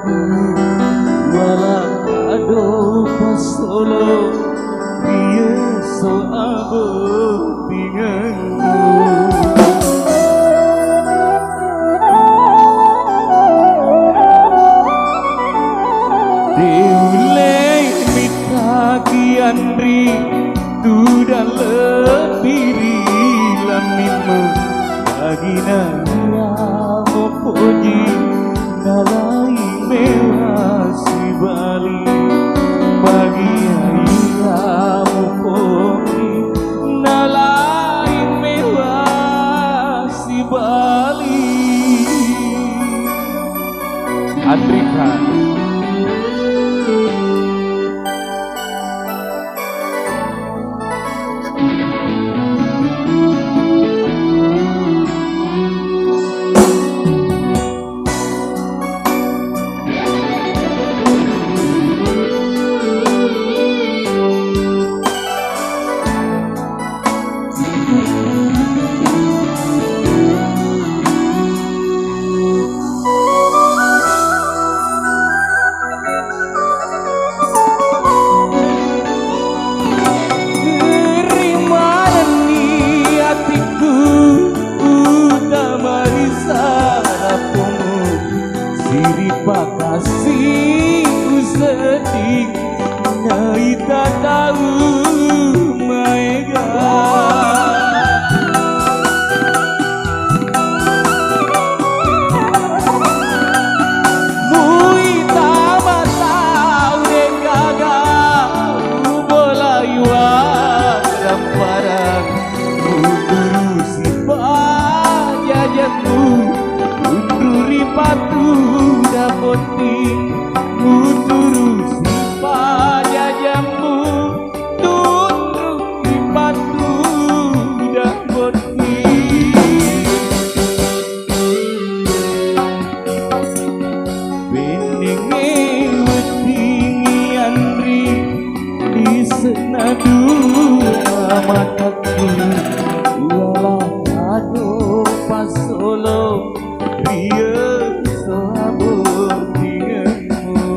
mataku walau ado pasolo biasa abang pinganku. Diulai mitakianri sudah lebih lamimu bagi nangyamu puji nalai mewah si Bali bagi ayahmu puji nalai mewah si Bali. Andrika kasihku sedih nyai tak tahu mega mui tak tahu degaga bolayua ramparang uturusi pajajanmu unduri patu dapoti uturusi pajajanmu tundruki patu dapoti beninge wedingi andri di senadu mataku walau ado pasolo ria soabung dinganmu.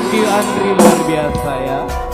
Thank you Andri, luar biasa ya.